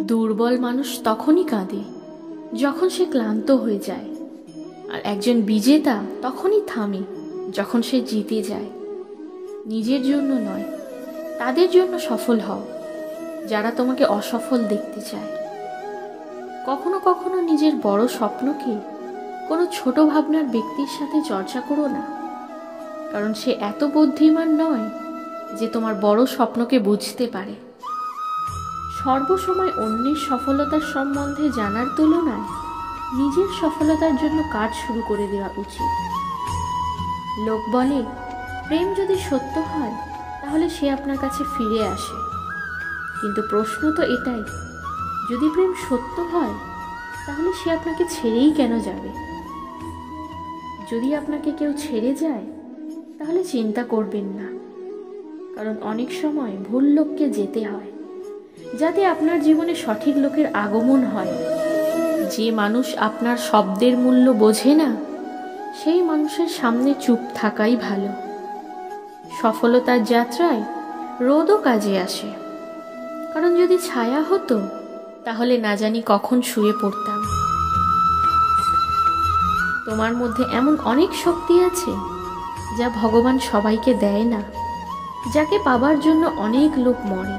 দুর্বল মানুষ তখনই কাঁদে যখন সে ক্লান্ত হয়ে যায়, আর একজন বিজেতা তখনই থামে যখন সে জিতে যায়। নিজের জন্য নয়, তাদের জন্য সফল হও যারা তোমাকে অসফল দেখতে চায়। কখনো কখনো নিজের বড় স্বপ্নকে কোনো ছোট ভাবনার ব্যক্তির সাথে চর্চা করো না, কারণ সে এত বুদ্ধিমান নয় যে তোমার বড় স্বপ্নকে বুঝতে পারে। সর্বসময় অন্যের সফলতার সম্বন্ধে জানার তুলনায় নিজের সফলতার জন্য কাজ শুরু করে দেওয়া উচিত। লোক বলে, প্রেম যদি সত্য হয় তাহলে সে আপনার কাছে ফিরে আসে। কিন্তু প্রশ্ন তো এটাই, যদি প্রেম সত্য হয় তাহলে সে আপনাকে ছেড়েই কেন যাবে? যদি আপনাকে কেউ ছেড়ে যায় তাহলে চিন্তা করবেন না, কারণ অনেক সময় ভুল লোককে যেতে হয় যাতে আপনার জীবনে সঠিক লোকের আগমন হয়। যে মানুষ আপনার শব্দের মূল্য বোঝে না, সেই মানুষের সামনে চুপ থাকাই ভালো। সফলতার যাত্রায় রোদও কাজে আসে, কারণ যদি ছায়া হতো তাহলে না জানি কখন শুয়ে পড়তাম। তোমার মধ্যে এমন অনেক শক্তি আছে যা ভগবান সবাইকে দেয় না, যাকে পাবার জন্য অনেক লোক মরে।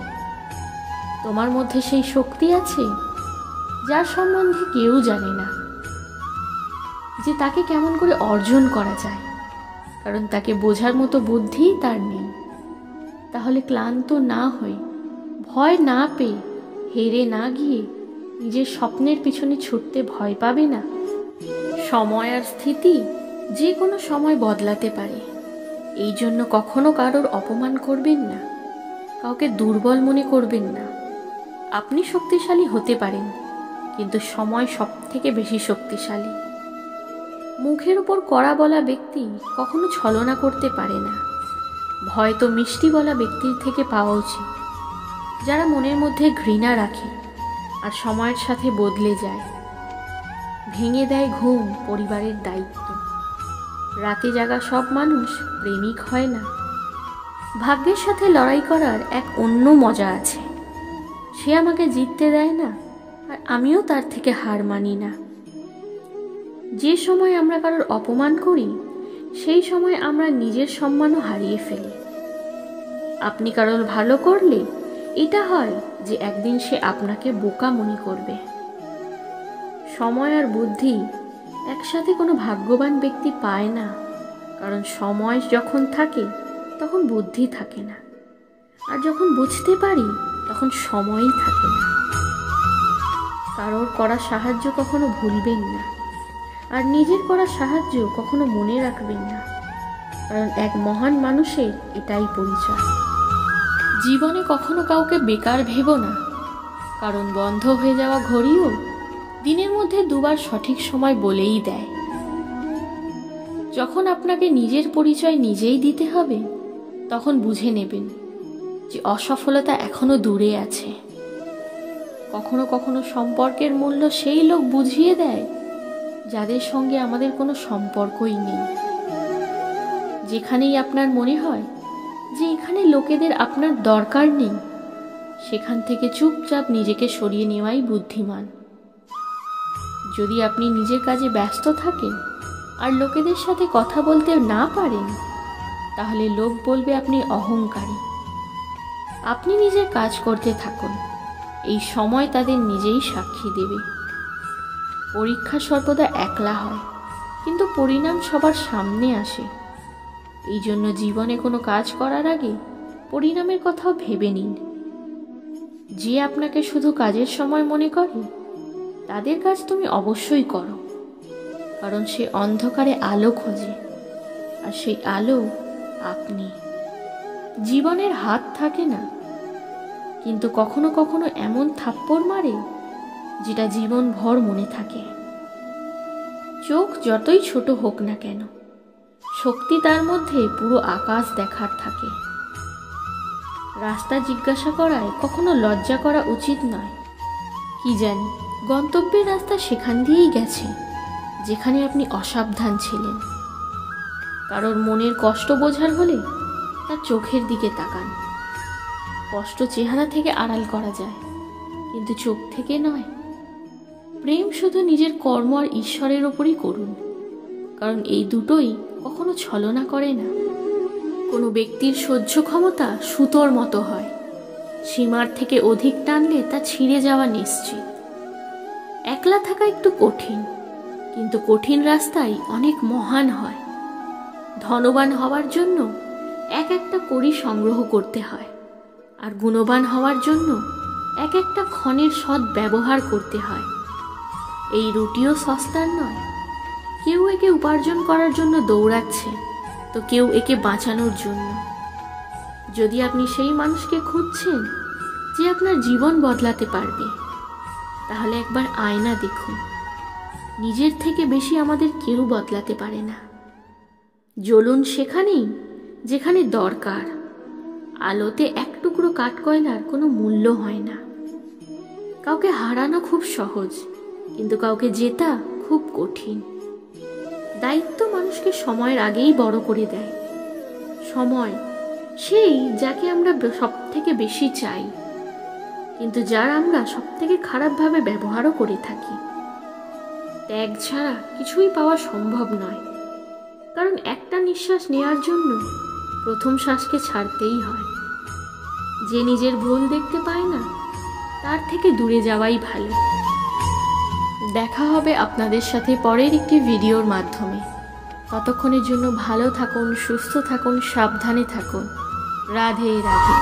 তোমার মধ্যে সেই শক্তি আছে যার সম্বন্ধে কেউ জানে না, যে তাকে কেমন করে অর্জন করা যায়, কারণ তাকে বোঝার মতো বুদ্ধি তার নেই। তাহলে ক্লান্ত না হয়ে, ভয় না পেয়ে, হেরে না গিয়ে নিজের স্বপ্নের পিছনে ছুটতে ভয় পাবে না। সময় আর স্থিতি যে কোনো সময় বদলাতে পারে, এই জন্য কখনো কারোর অপমান করবেন না, কাউকে দুর্বল মনে করবেন না। আপনি শক্তিশালী হতে পারেন, কিন্তু সময় সব থেকে বেশি শক্তিশালী। মুখের উপর কড়া বলা ব্যক্তি কখনো ছলনা করতে পারে না। ভয় তো মিষ্টি বলা ব্যক্তির থেকে পাওয়া উচিত, যারা মনের মধ্যে ঘৃণা রাখে আর সময়ের সাথে বদলে যায়। ভেঙে দেয় ঘুম পরিবারের দায়িত্ব। রাতে জাগা সব মানুষ প্রেমিক হয় না। ভাগ্যের সাথে লড়াই করার এক অন্য মজা আছে। সে আমাকে জিততে দেয় না, আর আমিও তার থেকে হার মানি না। যে সময় আমরা কারোর অপমান করি, সেই সময় আমরা নিজের সম্মানও হারিয়ে ফেলি। আপনি কারোর ভালো করলে এটা হয় যে একদিন সে আপনাকে বোকা মনে করবে। সময় আর বুদ্ধি একসাথে কোনো ভাগ্যবান ব্যক্তি পায় না, কারণ সময় যখন থাকে তখন বুদ্ধি থাকে না, আর যখন বুঝতে পারি তখন সময়ই থাকে না। কারোর করা সাহায্য কখনো ভুলবেন না, আর নিজের করা সাহায্য কখনো মনে রাখবেন না, কারণ এক মহান মানুষের এটাই পরিচয়। জীবনে কখনো কাউকে বেকার ভেবো না, কারণ বন্ধ হয়ে যাওয়া ঘড়িও দিনের মধ্যে দুবার সঠিক সময় বলেই দেয়। যখন আপনাকে নিজের পরিচয় নিজেই দিতে হবে, তখন বুঝে নেবেন যে অসফলতা এখনো দূরে আছে। কখনো কখনো সম্পর্কের মূল্য সেই লোক বুঝিয়ে দেয় যাদের সঙ্গে আমাদের কোনো সম্পর্কই নেই। যেখানেই আপনার মনে হয় যে এখানে লোকেদের আপনার দরকার নেই, সেখান থেকে চুপচাপ নিজেকে সরিয়ে নেওয়াই বুদ্ধিমান। যদি আপনি নিজের কাজে ব্যস্ত থাকেন আর লোকেদের সাথে কথা বলতে না পারেন, তাহলে লোক বলবে আপনি অহংকারী। আপনি নিজের কাজ করতে থাকুন, এই সময় তাদের নিজেই সাক্ষী দেবে। পরীক্ষা সর্বদা একলা হয়, কিন্তু পরিণাম সবার সামনে আসে। এই জন্য জীবনে কোনো কাজ করার আগে পরিণামের কথাও ভেবে নিন। যে আপনাকে শুধু কাজের সময় মনে করে, তাদের কাজ তুমি অবশ্যই করো, কারণ সে অন্ধকারে আলো খোঁজে, আর সেই আলো আপনি। জীবনের হাত থাকে না, কিন্তু কখনো কখনো এমন থাপ্পড় মারে যেটা জীবনভর মনে থাকে। চোখ যতই ছোট হোক না কেন, শক্তি তার মধ্যে পুরো আকাশ দেখার থাকে। রাস্তা জিজ্ঞাসা করায় কখনো লজ্জা করা উচিত নয়। কি জানি গন্তব্যের রাস্তা সেখান দিয়েই গেছে যেখানে আপনি অসাবধান ছিলেন। কারোর মনের কষ্ট বোঝার হলে তার চোখের দিকে তাকান। কষ্ট চেহারা থেকে আড়াল করা যায়, কিন্তু চোখ থেকে নয়। প্রেম শুধু নিজের কর্ম আর ঈশ্বরের ওপরই করুন, কারণ এই দুটোই কখনো ছলনা করে না। কোনো ব্যক্তির সহ্য ক্ষমতা সুতোর মতো হয়, সীমার থেকে অধিক টানলে তা ছিঁড়ে যাওয়া নিশ্চিত। একলা থাকা একটু কঠিন, কিন্তু কঠিন রাস্তায় অনেক মহান হয়। ধনবান হওয়ার জন্য এক একটা কড়ি সংগ্রহ করতে হয়, আর গুণবান হওয়ার জন্য এক একটা ক্ষণের সৎ ব্যবহার করতে হয়। এই রুটিও সস্তার নয়। কেউ একে উপার্জন করার জন্য দৌড়াচ্ছে, তো কেউ একে বাঁচানোর জন্য। যদি আপনি সেই মানুষকে খুঁজছেন যে আপনার জীবন বদলাতে পারবে, তাহলে একবার আয়না দেখুন। নিজের থেকে বেশি আমাদের কেউ বদলাতে পারে না। জ্বলুন সেখানেই যেখানে দরকার। আলোতে এক টুকরো কাঠকয়লার কোনো মূল্য হয় না। কাউকে হারানো খুব সহজ, কিন্তু কাউকে জেতা খুব কঠিন। দায়িত্ব মানুষকে সময়ের আগেই বড় করে দেয়। সময় সেই যাকে আমরা সব থেকে বেশি চাই, কিন্তু যার আমরা সব থেকে খারাপভাবে ব্যবহারও করে থাকি। ত্যাগ ছাড়া কিছুই পাওয়া সম্ভব নয়, কারণ একটা নিঃশ্বাস নেওয়ার জন্য প্রথম শ্বাসকে ছাড়তেই হয়। যে নিজের ভুল দেখতে পায় না, তার থেকে দূরে যাওয়াই ভালো। দেখা হবে আপনাদের সাথে পরের একটি ভিডিওর মাধ্যমে। ততক্ষণের জন্য ভালো থাকুন, সুস্থ থাকুন, সাবধানে থাকুন। রাধে রাধে।